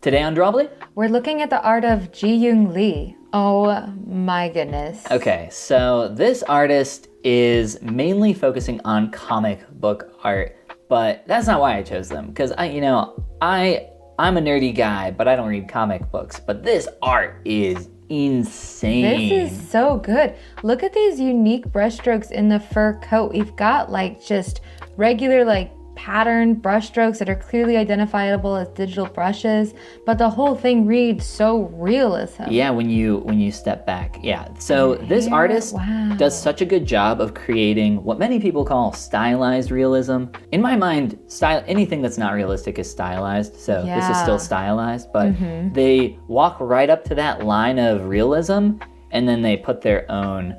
Today on Drawbli? We're looking at the art of Jeehyung Lee. Oh my goodness. Okay, so this artist is mainly focusing on comic book art, but that's not why I chose them, because I'm a nerdy guy, but I don't read comic books, but this art is insane. This is so good. Look at these unique brushstrokes in the fur coat. We've got like just regular like patterned brushstrokes that are clearly identifiable as digital brushes, but the whole thing reads so realism. Yeah, when you step back. Yeah. So this artist does such a good job of creating what many people call stylized realism. In my mind, anything that's not realistic is stylized. So this is still stylized, but they walk right up to that line of realism and then they put their own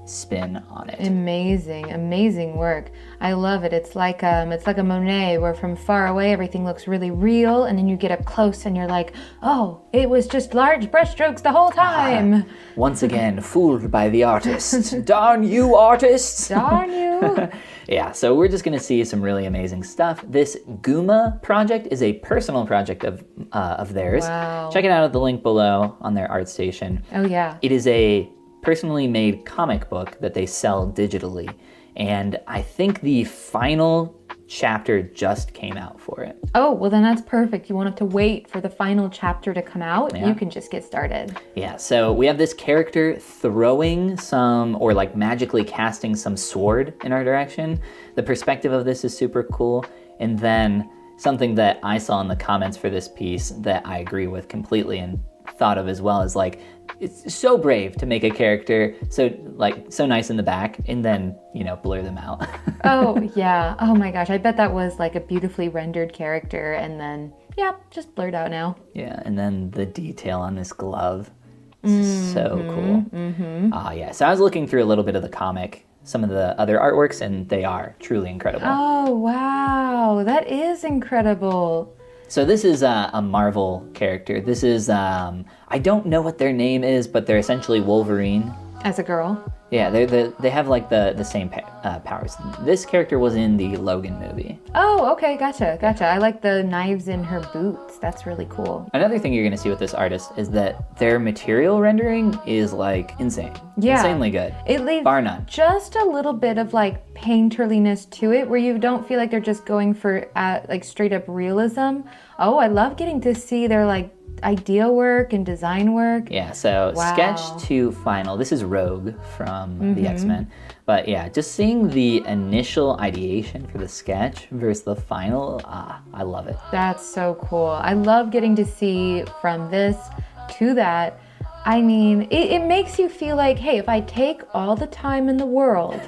spin on it. Amazing work. I love it. It's like a Monet where from far away everything looks really real, and then you get up close and you're like, oh, it was just large brushstrokes the whole time. Once again, fooled by the artist. Darn you, artists! Darn you! Yeah, so we're just gonna see some really amazing stuff. This Gumaa project is a personal project of theirs. Wow. Check it out at the link below on their ArtStation. Oh yeah. It is a personally made comic book that they sell digitally, and I think the final chapter just came out for it. Oh, well then that's perfect. You won't have to wait for the final chapter to come out. Yeah. You can just get started. Yeah, so we have this character throwing some, or like magically casting some sword in our direction. The perspective of this is super cool. And then something that I saw in the comments for this piece that I agree with completely and thought of as well is like, it's so brave to make a character so nice in the back and then, blur them out. Oh yeah. Oh my gosh. I bet that was like a beautifully rendered character and then, just blurred out now. Yeah, and then the detail on this glove is so cool. So I was looking through a little bit of the comic, some of the other artworks, and they are truly incredible. Oh wow, that is incredible. So this is a Marvel character. This is, I don't know what their name is, but they're essentially Wolverine. As a girl? Yeah, they have like the same powers. This character was in the Logan movie. Oh, okay, gotcha. I like the knives in her boots. That's really cool. Another thing you're gonna see with this artist is that their material rendering is like insane. Yeah. Insanely good. It leaves bar none. Just a little bit of like painterliness to it where you don't feel like they're just going for like straight up realism. Oh, I love getting to see their like idea work and design work. Yeah, so sketch to final. This is Rogue from the X-Men. But yeah, just seeing the initial ideation for the sketch versus the final, I love it. That's so cool. I love getting to see from this to that. I mean, it makes you feel like, hey, if I take all the time in the world,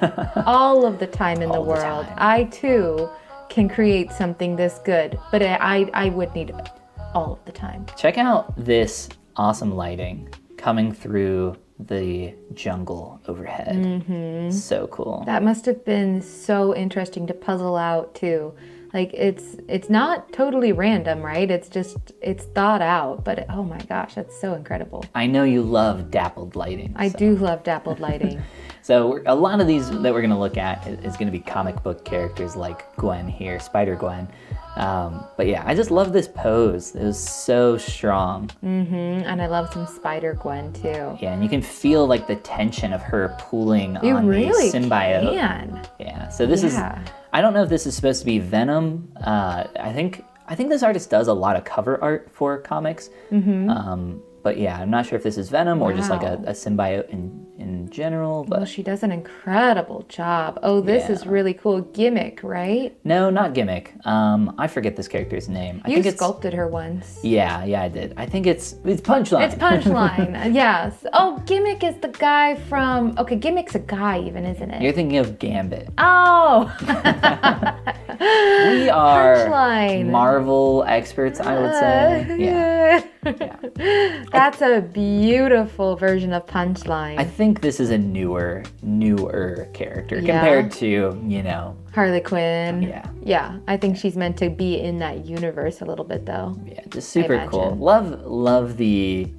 all of the time in the world, I too can create something this good. But I would need all of the time. Check out this awesome lighting coming through the jungle overhead. So cool. That must have been so interesting to puzzle out too. Like it's not totally random, right? It's thought out, but oh my gosh, that's so incredible. I know you love dappled lighting. I do love dappled lighting. So a lot of these that we're gonna look at is gonna be comic book characters like Gwen here, Spider-Gwen. But yeah, I just love this pose. It was so strong. And I love some Spider-Gwen too. Yeah, and you can feel like the tension of her pulling you on really the symbiote. Can. Yeah, so this is, I don't know if this is supposed to be Venom. I think this artist does a lot of cover art for comics. But yeah, I'm not sure if this is Venom or just like a symbiote in general. But well, she does an incredible job. Oh, this is really cool. Gimmick, right? No, not Gimmick. I forget this character's name. I think sculpted her once. Yeah, I did. I think it's Punchline. It's Punchline, yes. Oh, Gimmick is the guy from... Okay, Gimmick's a guy even, isn't it? You're thinking of Gambit. Oh! We are Punchline. Marvel experts, I would say. Yeah. That's a beautiful version of Punchline. I think this is a newer character compared to, Harley Quinn. Yeah. I think she's meant to be in that universe a little bit though. Yeah, just super cool. Love the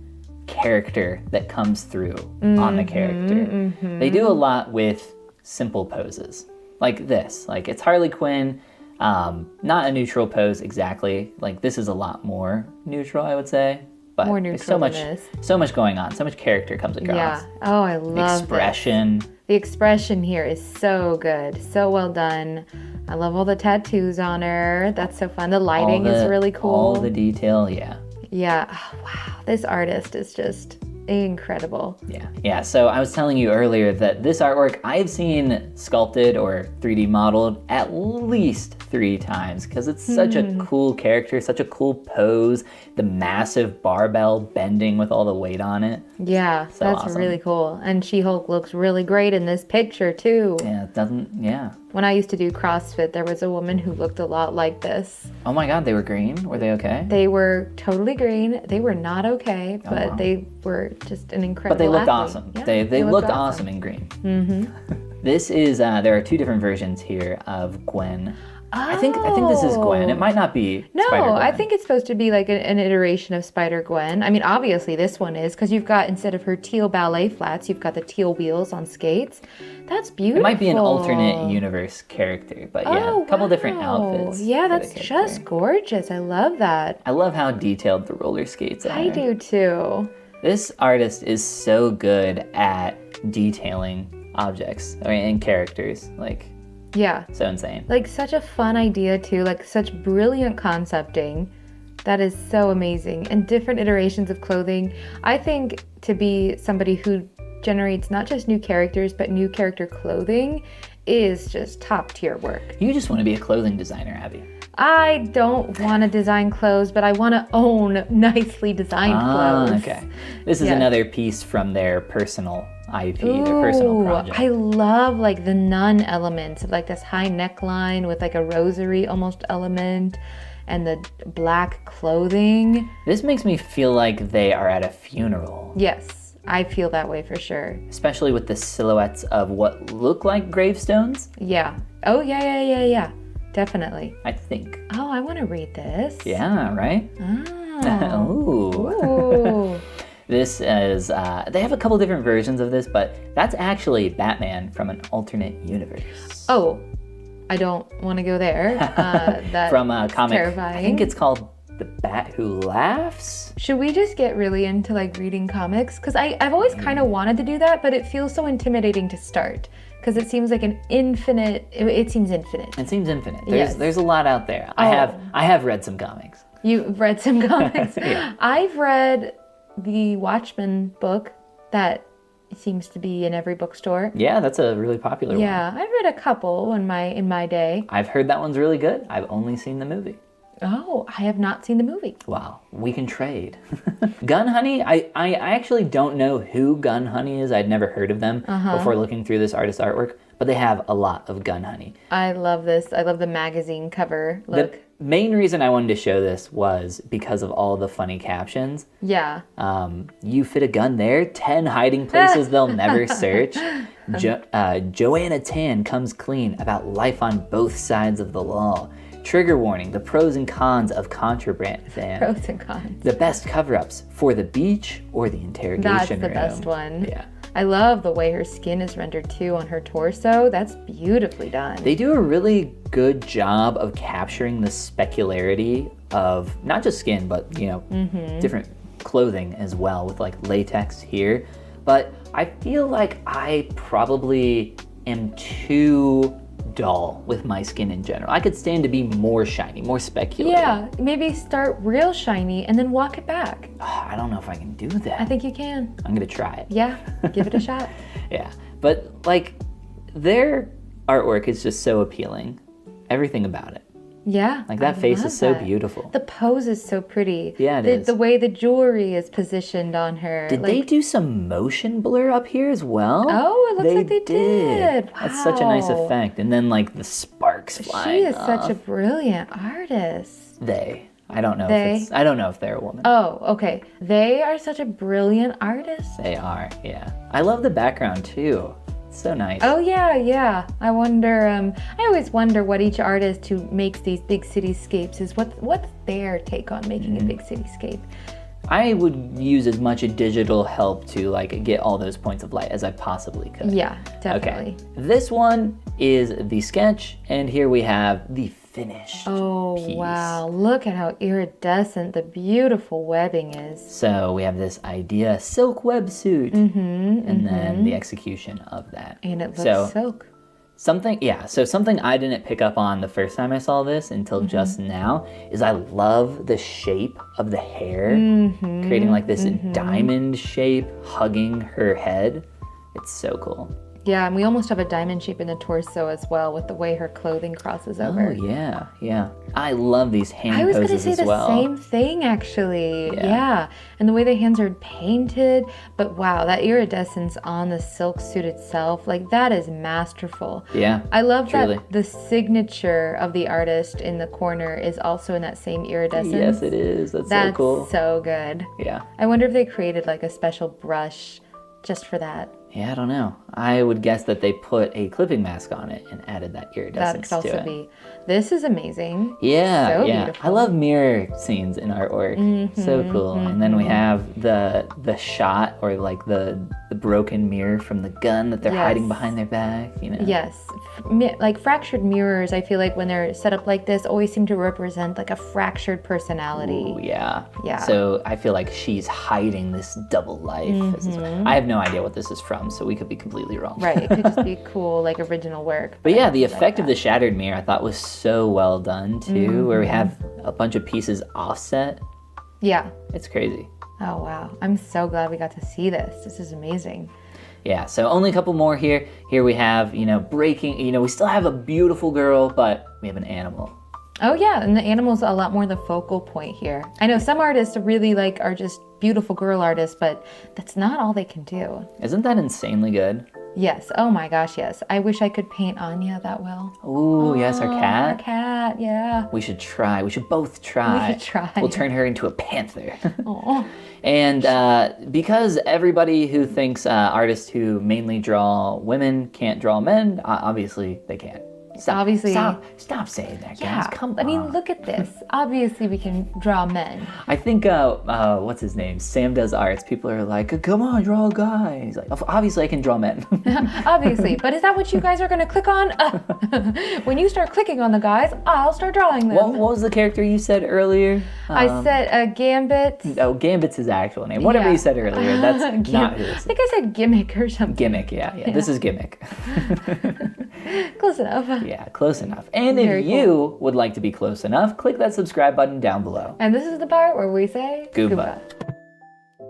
character that comes through on the character. They do a lot with simple poses like this. Like it's Harley Quinn. Not a neutral pose exactly. Like this is a lot more neutral, I would say. But More there's neutral so much, than this. so much going on. So much character comes across. Yeah. Oh, I love Expression. The expression here is so good. So well done. I love all the tattoos on her. That's so fun. The lighting is really cool. All the detail, yeah. Yeah. Oh, wow. This artist is just incredible. Yeah. So I was telling you earlier that this artwork I've seen sculpted or 3D modeled at least 3 times because it's such a cool character, such a cool pose, the massive barbell bending with all the weight on it. Yeah, So that's awesome. really cool. And She-Hulk looks really great in this picture too. Yeah, it doesn't, yeah. When I used to do CrossFit, there was a woman who looked a lot like this. Oh my God, they were green? Were they okay? They were totally green. They were not okay, but wow. they were just an incredible But they looked athlete. awesome. Yeah, They looked awesome in green. Mm-hmm. This is, there are 2 different versions here of Gwen. I think this is Gwen. It might not be No, Spider-Gwen. I think it's supposed to be like an iteration of Spider-Gwen. I mean, obviously this one is, because you've got, instead of her teal ballet flats, you've got the teal wheels on skates. That's beautiful. It might be an alternate universe character, but yeah, a couple different outfits. Yeah, for the that's character. just gorgeous. I love that. I love how detailed the roller skates are. I do too. This artist is so good at detailing objects and characters. Like, Yeah. so insane. Like such a fun idea too, like such brilliant concepting. That is so amazing. And different iterations of clothing. I think to be somebody who generates not just new characters, but new character clothing is just top tier work. You just want to be a clothing designer, Abby. I don't want to design clothes, but I want to own nicely designed clothes. Okay. This is Yes. another piece from their personal IP, their personal Ooh, project. I love like the nun elements of like this high neckline with like a rosary almost element and the black clothing. This makes me feel like they are at a funeral, Yes, I feel that way for sure. especially with the silhouettes of what look like gravestones, Yeah. Oh, yeah. Definitely. I think. Oh, I want to read this. Yeah, right? Oh. Ooh. Ooh. This is, they have a couple different versions of this, but that's actually Batman from an alternate universe. Oh, I don't want to go there. That From a comic, terrifying. I think it's called The Bat Who Laughs. Should we just get really into like reading comics? Because I've always kind of wanted to do that, but it feels so intimidating to start. Because it seems like an infinite, it seems infinite. It seems infinite. Yes. There's a lot out there. I have read some comics. You've read some comics. Yeah. I've read the Watchmen book that seems to be in every bookstore. Yeah, that's a really popular one. Yeah, I've read a couple in my day. I've heard that one's really good. I've only seen the movie. Oh, I have not seen the movie. Wow, we can trade. Gun Honey, I actually don't know who Gun Honey is. I'd never heard of them before looking through this artist's artwork, but they have a lot of Gun Honey. I love this. I love the magazine cover look. The main reason I wanted to show this was because of all the funny captions. Yeah. You fit a gun there, 10 hiding places they'll never search. Joanna Tan comes clean about life on both sides of the law. Trigger warning, the pros and cons of contraband. Pros and cons. The best cover-ups for the beach or the interrogation That's the room. best one. Yeah. I love the way her skin is rendered too on her torso. That's beautifully done. They do a really good job of capturing the specularity of not just skin, but, different clothing as well with like latex here. But I feel like I probably am too dull with my skin in general. I could stand to be more shiny, more specular. Yeah, maybe start real shiny and then walk it back. I don't know if I can do I that. think you can. I'm gonna try it. Yeah, give it a shot. Yeah, but like their artwork is just so appealing. Everything about it. Yeah. Like that I face love is so that. beautiful. The pose is so pretty. Yeah, it is. The way the jewelry is positioned on her. Did they do some motion blur up here as well? Oh, it looks like they did. That's such a nice Wow. effect. And then like the sparks flying She is such off. a brilliant artist. I don't know They? I don't know if they're a woman. Oh, okay. They are such a brilliant artist. They are, yeah. I love the background too. It's so nice. Oh yeah. I wonder. I always wonder what each artist who makes these big cityscapes is. What's their take on making a big cityscape? I would use as much digital help to like get all those points of light as I possibly could. Yeah, definitely. Okay. This one is the sketch, and here we have the finished piece. Wow. Look at how iridescent the beautiful webbing is. So we have this idea silk websuit, and then the execution of that. And it looks silk. Something I didn't pick up on the first time I saw this until just now is I love the shape of the hair, creating like this diamond shape hugging her head. It's so cool. Yeah, and we almost have a diamond shape in the torso as well with the way her clothing crosses over. Oh, yeah. I love these hand poses as well. I was going to say the same thing, actually. Yeah. And the way the hands are painted. But wow, that iridescence on the silk suit itself, like that is masterful. Yeah, I love truly. that the signature of the artist in the corner is also in that same iridescence. Yes, it is. That's so cool. That's so good. Yeah. I wonder if they created like a special brush just for that. Yeah, I don't know. I would guess that they put a clipping mask on it and added that iridescence That could also to it. be. This is amazing. Yeah, So yeah. beautiful. I love mirror scenes in artwork. So cool. And then we have the shot or like the broken mirror from the gun that they're hiding behind their back, you know. Yes. Like fractured mirrors, I feel like when they're set up like this always seem to represent like a fractured personality. Ooh, yeah. Yeah. So I feel like she's hiding this double life. I have no idea what this is from, so we could be completely wrong. Right. It could just be cool, like original work. But yeah, the effect of the shattered mirror I thought was so well done too, where we have a bunch of pieces offset. Yeah. It's crazy. Oh, wow. I'm so glad we got to see this. This is amazing. Yeah, so only a couple more here. Here we have, breaking, we still have a beautiful girl, but we have an animal. Oh, yeah. And the animal's a lot more the focal point here. I know some artists really are just beautiful girl artists, but that's not all they can do. Isn't that insanely good? Yes. Oh my gosh, yes. I wish I could paint Anya that well. Ooh, yes, our cat. Our cat, yeah. We should try. We should both try. We should try. We'll turn her into a panther. Oh. And because everybody who thinks artists who mainly draw women can't draw men, obviously they can't. Stop saying that, guys. Yeah. Come on. I mean, look at this. Obviously, we can draw men. I think, what's his name? Sam Does Arts. People are like, come on, draw a guy. He's like, obviously I can draw men. Obviously. But is that what you guys are going to click on? When you start clicking on the guys, I'll start drawing them. What was the character you said earlier? I said Gambit. Oh, Gambit's his actual name. Whatever you said earlier, that's not his. I think I said Gimmick or something. Gimmick, yeah. This is Gimmick. Close enough. Yeah, close enough. And if you would like to be close enough, click that subscribe button down below. And this is the part where we say Goomba.